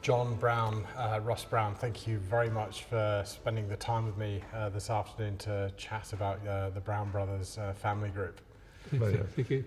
John Brown, Ross Brown, thank you very much for spending the time with me this afternoon to chat about the Brown Brothers family group. Thank you.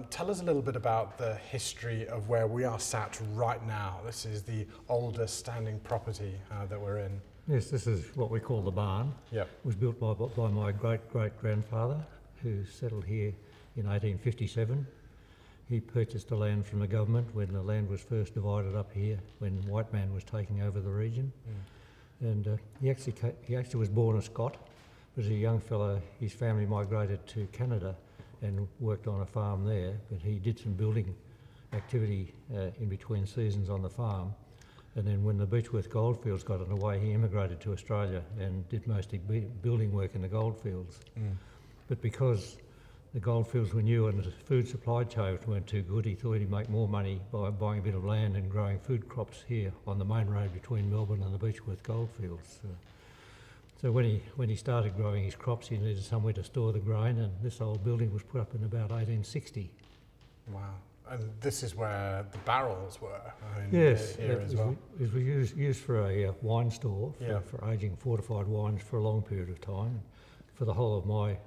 Tell us a little bit about the history of where we are sat right now. This is the oldest standing property that we're in. Yes, this is what we call the barn. Yep. It was built by my great-great-grandfather, who settled here in 1857. He purchased the land from the government when the land was first divided up here, when white man was taking over the region. And he actually was born a Scot, but as a young fellow his family migrated to Canada and worked on a farm there, but he did some building activity in between seasons on the farm. And then when the Beechworth goldfields got underway, he immigrated to Australia and did mostly building work in the goldfields. But because the goldfields were new and the food supply chains weren't too good, he thought he'd make more money by buying a bit of land and growing food crops here on the main road between Melbourne and the Beechworth goldfields. So when he started growing his crops, he needed somewhere to store the grain, and this old building was put up in about 1860. Wow. And this is where the barrels were, Yes, here as well. It was used for a wine store, Yeah. for aging fortified wines for a long period of time. For the whole of my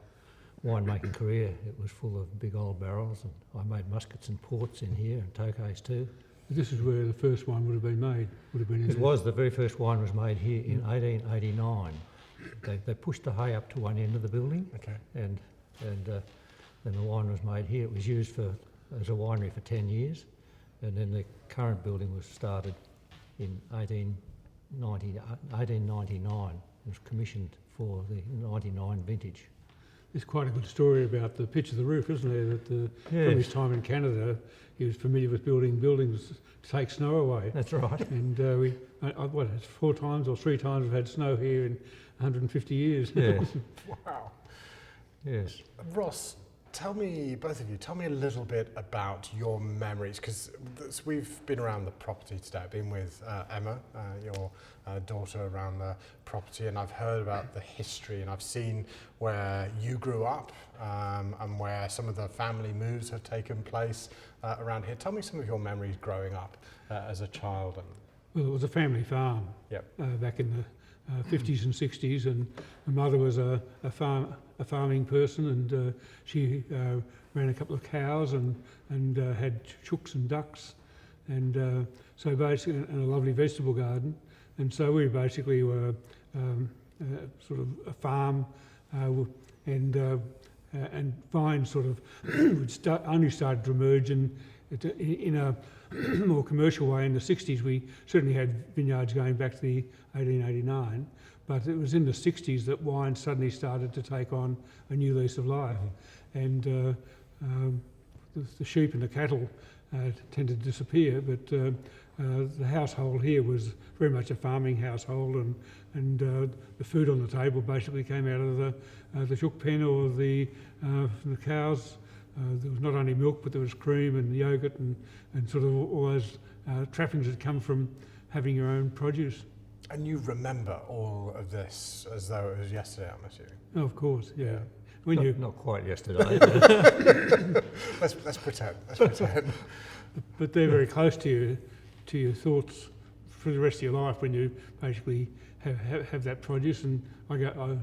winemaking career, it was full of big old barrels, and I made muskets and ports in here, and Tokays too. This is where the first one would have been made. The very first wine was made here in 1889. They pushed the hay up to one end of the building, Okay. and then the wine was made here. It was used as a winery for 10 years, and then the current building was started in 1899. It was commissioned for the 99 vintage. There's quite a good story about the pitch of the roof, isn't there? That from his time in Canada, he was familiar with building buildings to take snow away. That's right. And it's 4 times or 3 times we've had snow here in 150 years. Yes. Wow. Yes. Ross, both of you, tell me a little bit about your memories, because we've been around the property today. I've been with Emma, your daughter, around the property, and I've heard about the history, and I've seen where you grew up and where some of the family moves have taken place around here. Tell me some of your memories growing up as a child. Well, it was a family farm. Yep. Back in the 50s and 60s, and my mother was a farming person, and she ran a couple of cows and had chooks and ducks, and so basically, and a lovely vegetable garden, and so we basically were sort of a farm, and vines sort of only started to emerge in a more commercial way in the 60s. We certainly had vineyards going back to the 1889, but it was in the 60s that wine suddenly started to take on a new lease of life. And the sheep and the cattle tended to disappear, but the household here was very much a farming household, and the food on the table basically came out of the chook pen or the cows. There was not only milk, but there was cream and yogurt and sort of all those trappings that come from having your own produce. And you remember all of this as though it was yesterday, I'm assuming? Oh, of course, yeah. Not quite yesterday. Let's pretend. But they're very close to your thoughts for the rest of your life when you basically have that produce. And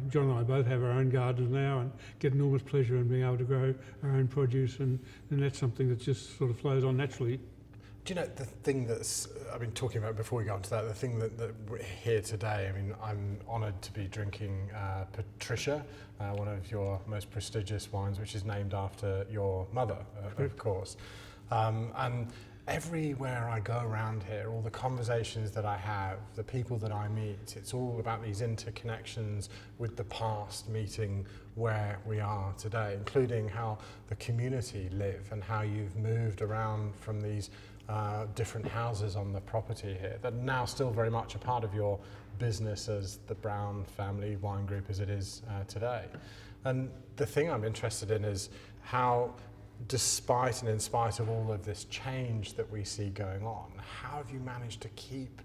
John and I both have our own gardens now and get enormous pleasure in being able to grow our own produce, and that's something that just sort of flows on naturally. Do you know, the thing I've been talking about before we got into that, the thing that we're here today, I mean, I'm honoured to be drinking Patricia, one of your most prestigious wines, which is named after your mother, of course. And everywhere I go around here, all the conversations that I have, the people that I meet, it's all about these interconnections with the past meeting where we are today, including how the community live and how you've moved around from these different houses on the property here that are now still very much a part of your business as the Brown family wine group as it is today. And the thing I'm interested in is how, despite and in spite of all of this change that we see going on, how have you managed to keep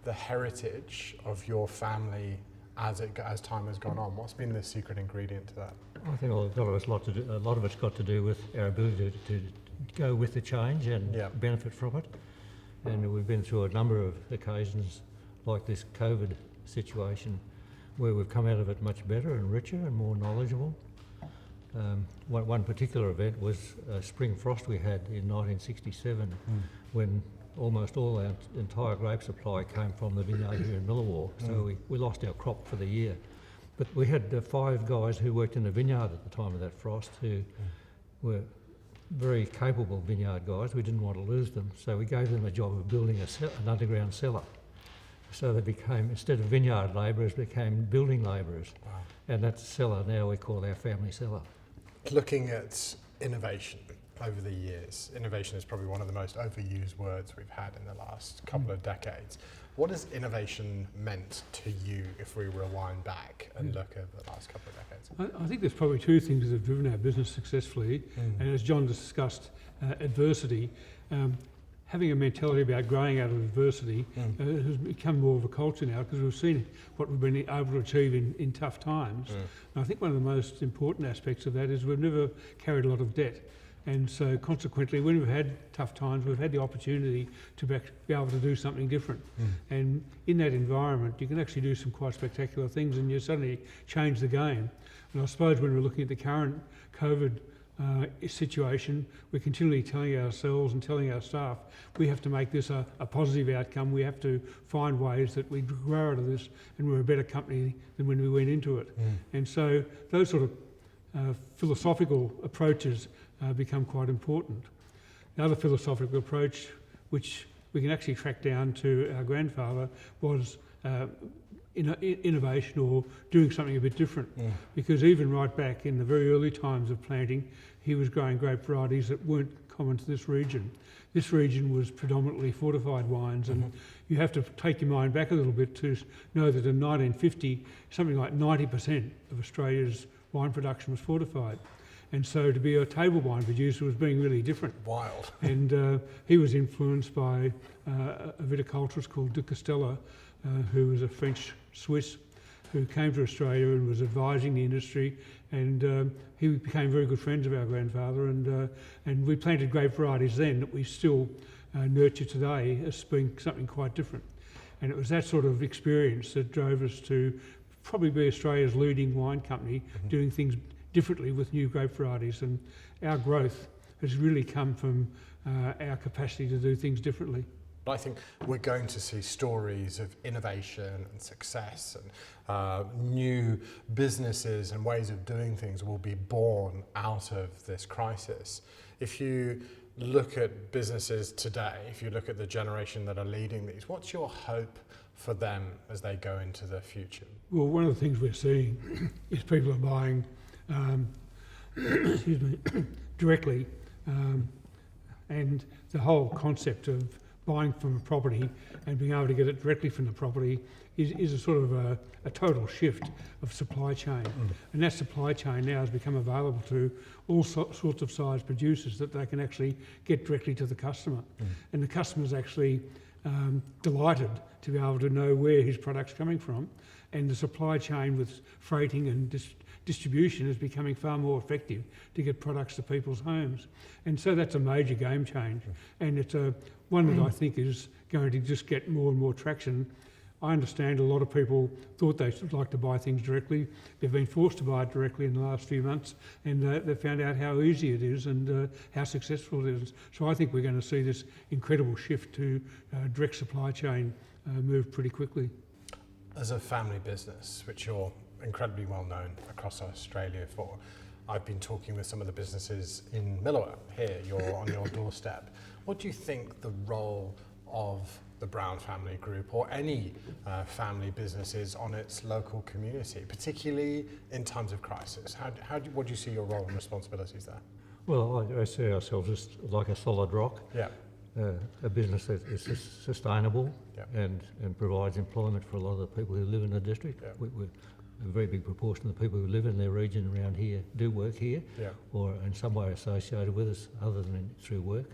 the heritage of your family as time has gone on? What's been the secret ingredient to that? I think a lot of it's got to do with our ability to go with the change and benefit from it. And we've been through a number of occasions like this COVID situation where we've come out of it much better and richer and more knowledgeable. One particular event was a spring frost we had in 1967 when almost all our entire grape supply came from the vineyard here in Milawa, so we lost our crop for the year. But we had 5 guys who worked in the vineyard at the time of that frost who were very capable vineyard guys. We didn't want to lose them, so we gave them a job of building an underground cellar. So they became, instead of vineyard labourers, became building labourers. Wow. And that cellar now we call our family cellar. Looking at innovation over the years, innovation is probably one of the most overused words we've had in the last couple of decades. What has innovation meant to you if we rewind back and look over the last couple of decades? I think there's probably 2 things that have driven our business successfully, and as John discussed, adversity. Having a mentality about growing out of adversity has become more of a culture now, because we've seen what we've been able to achieve in tough times. And I think one of the most important aspects of that is we've never carried a lot of debt. And so consequently, when we've had tough times, we've had the opportunity to be able to do something different. And in that environment, you can actually do some quite spectacular things, and you suddenly change the game. And I suppose when we're looking at the current COVID situation, we're continually telling ourselves and telling our staff we have to make this a positive outcome. We have to find ways that we grow out of this and we're a better company than when we went into it. And so those sort of philosophical approaches become quite important. The other philosophical approach, which we can actually track down to our grandfather, was innovation, or doing something a bit different. Because even right back in the very early times of planting, he was growing grape varieties that weren't common to this region. This region was predominantly fortified wines, and you have to take your mind back a little bit to know that in 1950, something like 90% of Australia's wine production was fortified. And so to be a table wine producer was being really different. Wild. And he was influenced by a viticulturist called de Castella, who was a French-Swiss who came to Australia and was advising the industry, and he became very good friends of our grandfather, and we planted grape varieties then that we still nurture today as being something quite different. And it was that sort of experience that drove us to probably be Australia's leading wine company, doing things differently with new grape varieties, and our growth has really come from our capacity to do things differently. I think we're going to see stories of innovation and success, and new businesses and ways of doing things will be born out of this crisis. If you look at businesses today, if you look at the generation that are leading these, what's your hope for them as they go into the future? Well, one of the things we're seeing is people are buying excuse me, directly, and the whole concept of buying from a property and being able to get it directly from the property is a sort of a total shift of supply chain. And that supply chain now has become available to all sorts of size producers that they can actually get directly to the customer. And the customer's actually delighted to be able to know where his product's coming from, and the supply chain with freighting and distribution is becoming far more effective to get products to people's homes. And so that's a major game change, and it's one that I think is going to just get more and more traction. I understand a lot of people thought they should like to buy things directly. They've been forced to buy it directly in the last few months, and they've found out how easy it is and how successful it is. So I think we're going to see this incredible shift to direct supply chain move pretty quickly. As a family business, which you're incredibly well known across Australia for, I've been talking with some of the businesses in Milawa here, you're on your doorstep. What do you think the role of the Brown family group or any family business is on its local community, particularly in times of crisis? What do you see your role and responsibilities there? Well, I see ourselves as like a solid rock. Yeah. A business that is sustainable, Yeah. and provides employment for a lot of the people who live in the district. Yeah. We're a very big proportion of the people who live in their region around here do work here, Yeah. or in some way associated with us other than through work.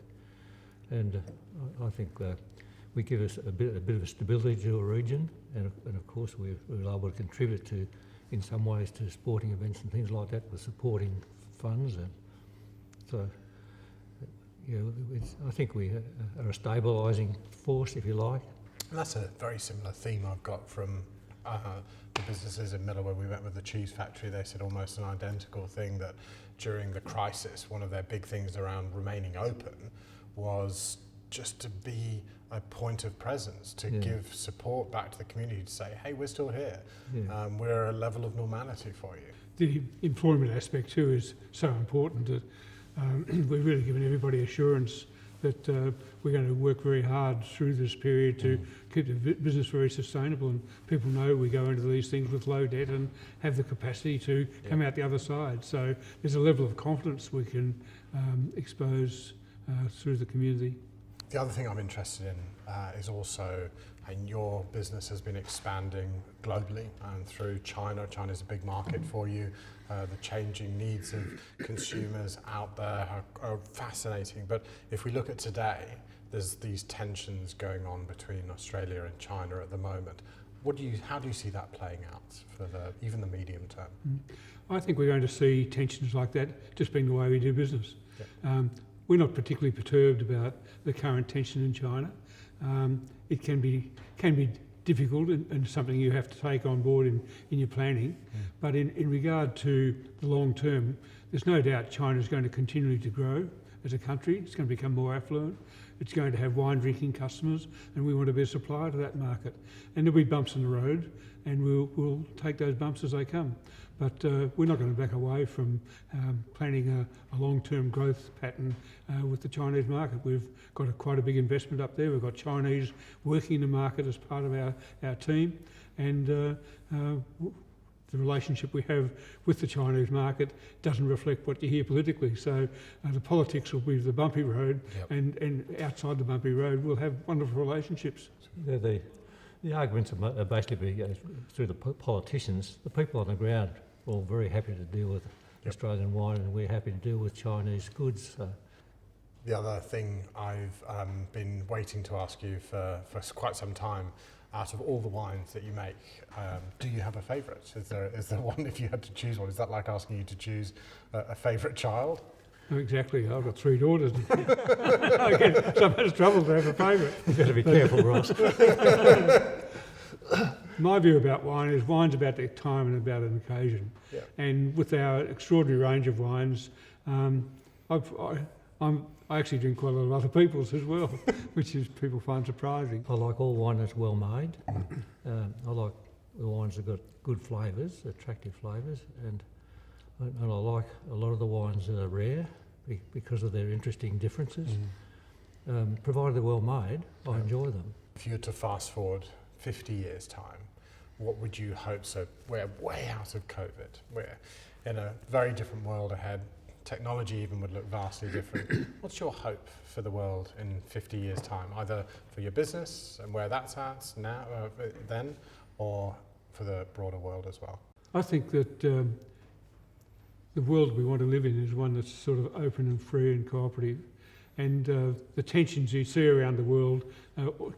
And I think we give us a bit of a stability to a region, and of course we're able to contribute to, in some ways, to sporting events and things like that with supporting funds. And so I think we are a stabilising force, if you like. And that's a very similar theme I've got from the businesses in Milawa. We went with the cheese factory. They said almost an identical thing, that during the crisis, one of their big things around remaining open was just to be a point of presence, to give support back to the community, to say, hey, we're still here. We're a level of normality for you. The employment aspect too is so important that we've really given everybody assurance that we're going to work very hard through this period to keep the business very sustainable, and people know we go into these things with low debt and have the capacity to come out the other side. So there's a level of confidence we can expose through the community. The other thing I'm interested in is also, and your business has been expanding globally and through China. China's a big market for you. The changing needs of consumers out there are fascinating. But if we look at today, there's these tensions going on between Australia and China at the moment. How do you see that playing out for even the medium term? I think we're going to see tensions like that just being the way we do business. We're not particularly perturbed about the current tension in China. It can be difficult and something you have to take on board in your planning. But in regard to the long term, there's no doubt China's going to continue to grow as a country. It's going to become more affluent. It's going to have wine drinking customers, and we want to be a supplier to that market. And there'll be bumps in the road, and we'll take those bumps as they come. But we're not going to back away from planning a long-term growth pattern with the Chinese market. We've got quite a big investment up there. We've got Chinese working in the market as part of our team, and the relationship we have with the Chinese market doesn't reflect what you hear politically. So the politics will be the bumpy road, and outside the bumpy road we'll have wonderful relationships. The arguments are basically through the politicians. The people on the ground are all very happy to deal with Australian wine, and we're happy to deal with Chinese goods. So. The other thing I've been waiting to ask you for quite some time, out of all the wines that you make, do you have a favourite? Is there one, if you had to choose one? Is that like asking you to choose a favourite child? No, exactly. I've got 3 daughters. I get so much trouble to have a favourite. You've got to be careful, Ross. My view about wine is wine's about the time and about an occasion. And with our extraordinary range of wines, I actually drink quite a lot of other people's as well, which is people find surprising. I like all wine that's well made. I like the wines that got good flavours, attractive flavours, and I like a lot of the wines that are rare because of their interesting differences. Provided they're well made, I enjoy them. If you were to fast forward 50 years' time, what would you hope? So we're way out of COVID. We're in a very different world ahead. Technology even would look vastly different. What's your hope for the world in 50 years' time, either for your business and where that's at now, then, or for the broader world as well? I think that the world we want to live in is one that's sort of open and free and cooperative. And the tensions you see around the world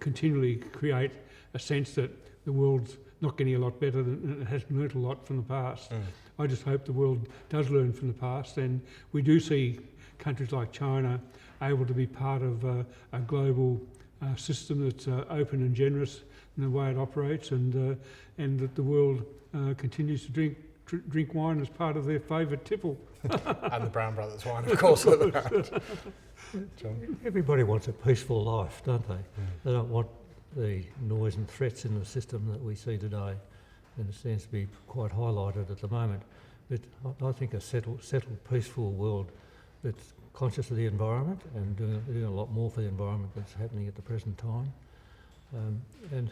continually create a sense that the world's not getting a lot better than it has learnt a lot from the past. I just hope the world does learn from the past, and we do see countries like China able to be part of a global system that's open and generous in the way it operates, and that the world continues to drink wine as part of their favourite tipple. And the Brown Brothers wine, of course. John? Everybody wants a peaceful life, don't they? They don't want the noise and threats in the system that we see today, and it seems to be quite highlighted at the moment. But I think a settled, peaceful world that's conscious of the environment and doing a lot more for the environment that's happening at the present time. And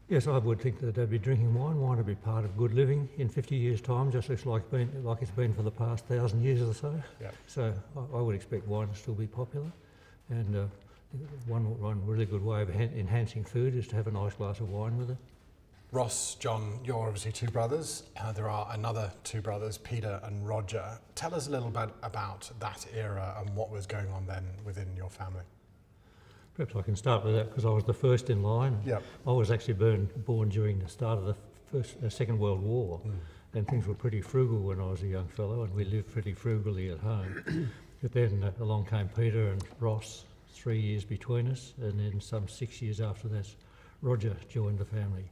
yes, I would think that they'd be drinking wine. Wine would be part of good living in 50 years' time, just like it's been for the past 1,000 years or so. So I would expect wine to still be popular. And one really good way of enhancing food is to have a nice glass of wine with it. Ross, John, you're obviously 2 brothers. There are another 2 brothers, Peter and Roger. Tell us a little bit about that era and what was going on then within your family. Perhaps I can start with that because I was the first in line. I was actually born during the start of the Second World War, and things were pretty frugal when I was a young fellow, and we lived pretty frugally at home. But then along came Peter and Ross, 3 years between us, and then some 6 years after that, Roger joined the family.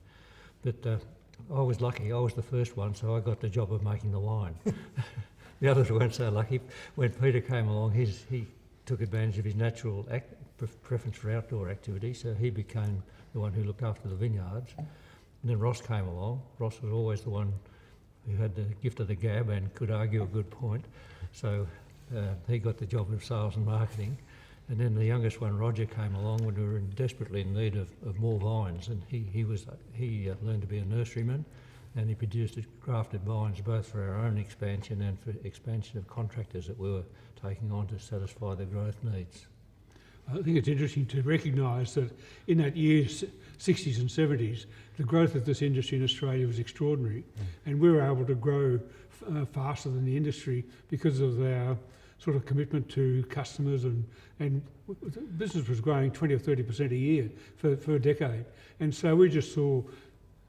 But I was lucky, I was the first one, so I got the job of making the wine. The others weren't so lucky. When Peter came along, he took advantage of his natural preference for outdoor activity, so he became the one who looked after the vineyards. And then Ross came along. Ross was always the one who had the gift of the gab and could argue a good point, so he got the job of sales and marketing. And then the youngest one, Roger, came along when we were desperately in need of more vines, and he learned to be a nurseryman, and he produced grafted vines both for our own expansion and for expansion of contractors that we were taking on to satisfy their growth needs. I think it's interesting to recognise that in that year's 60s and 70s, the growth of this industry in Australia was extraordinary, and we were able to grow faster than the industry because of our sort of commitment to customers, and business was growing 20 or 30% a year for a decade. And so we just saw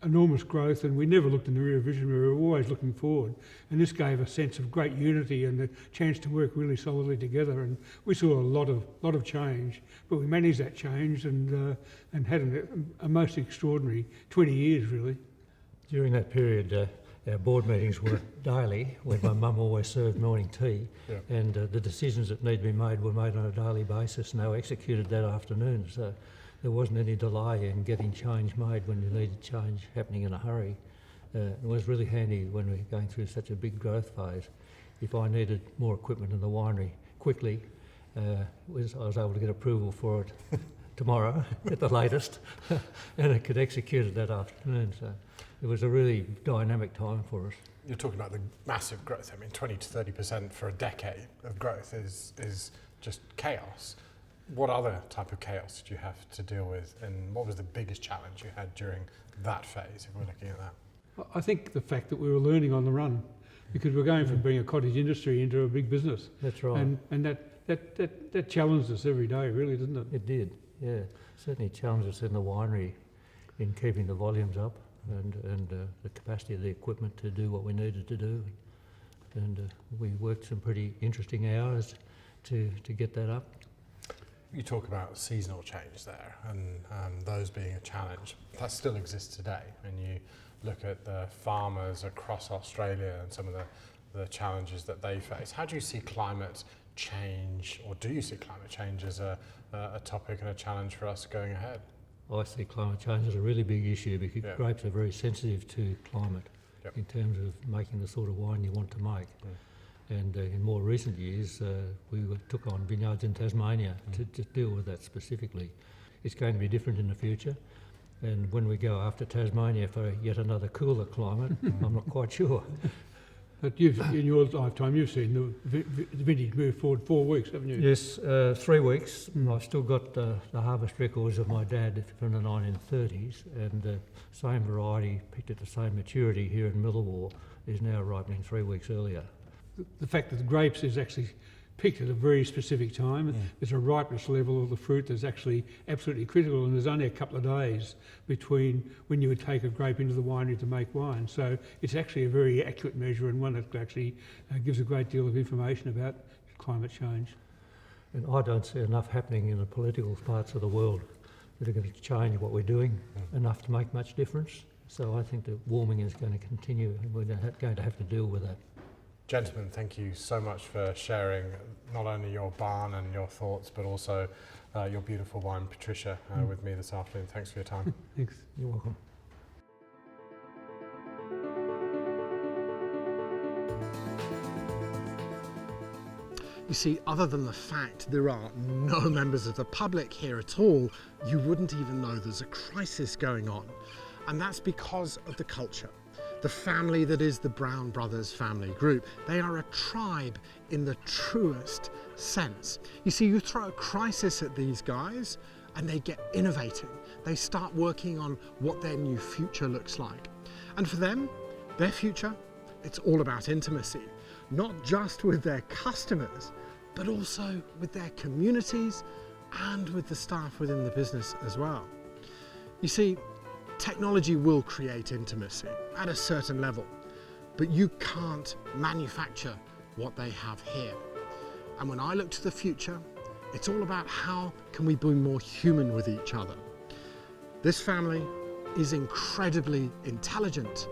enormous growth, and we never looked in the rear vision, we were always looking forward. And this gave a sense of great unity and the chance to work really solidly together. And we saw a lot of change, but we managed that change and had a most extraordinary 20 years really. During that period, our board meetings were daily, when my mum always served morning tea, and the decisions that need to be made were made on a daily basis, and they were executed that afternoon. So there wasn't any delay in getting change made when you needed change happening in a hurry. It was really handy when we were going through such a big growth phase. If I needed more equipment in the winery quickly, I was able to get approval for it tomorrow at the latest, and I could execute it that afternoon. So it was a really dynamic time for us. You're talking about the massive growth. I mean, 20 to 30% for a decade of growth is just chaos. What other type of chaos did you have to deal with, and what was the biggest challenge you had during that phase, if we're looking at that? I think the fact that we were learning on the run, because we're going from being a cottage industry into a big business. That's right. And that challenged us every day, really, didn't it? It did, yeah. Certainly challenged us in the winery in keeping the volumes up and the capacity of the equipment to do what we needed to do. And we worked some pretty interesting hours to get that up. You talk about seasonal change there, and those being a challenge. That still exists today, and you look at the farmers across Australia and some of the challenges that they face. How do you see climate change, or do you see climate change as a topic and a challenge for us going ahead? I see climate change as a really big issue because grapes are very sensitive to climate in terms of making the sort of wine you want to make. And in more recent years, we took on vineyards in Tasmania to deal with that specifically. It's going to be different in the future. And when we go after Tasmania for yet another cooler climate, I'm not quite sure. But in your lifetime, you've seen the vintage move forward 4 weeks, haven't you? Yes, 3 weeks. I've still got the harvest records of my dad from the 1930s, and the same variety picked at the same maturity here in Milawa is now ripening 3 weeks earlier. The fact that the grapes is actually picked at a very specific time. There's a ripeness level of the fruit that's actually absolutely critical, and there's only a couple of days between when you would take a grape into the winery to make wine. So it's actually a very accurate measure, and one that actually gives a great deal of information about climate change. And I don't see enough happening in the political parts of the world that are going to change what we're doing enough to make much difference. So I think that warming is going to continue, and we're going to have to deal with that. Gentlemen, thank you so much for sharing not only your barn and your thoughts, but also your beautiful wine, Patricia, with me this afternoon. Thanks for your time. Thanks. You're welcome. You see, other than the fact there are no members of the public here at all, you wouldn't even know there's a crisis going on. And that's because of the culture. The family that is the Brown Brothers family group. They are a tribe in the truest sense. You see, you throw a crisis at these guys and they get innovating. They start working on what their new future looks like. And for them, their future, it's all about intimacy. Not just with their customers, but also with their communities and with the staff within the business as well. You see, technology will create intimacy at a certain level, but you can't manufacture what they have here. And when I look to the future, it's all about how can we be more human with each other. This family is incredibly intelligent,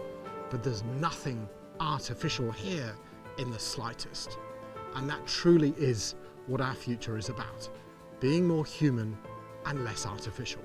but there's nothing artificial here in the slightest. And that truly is what our future is about, being more human and less artificial.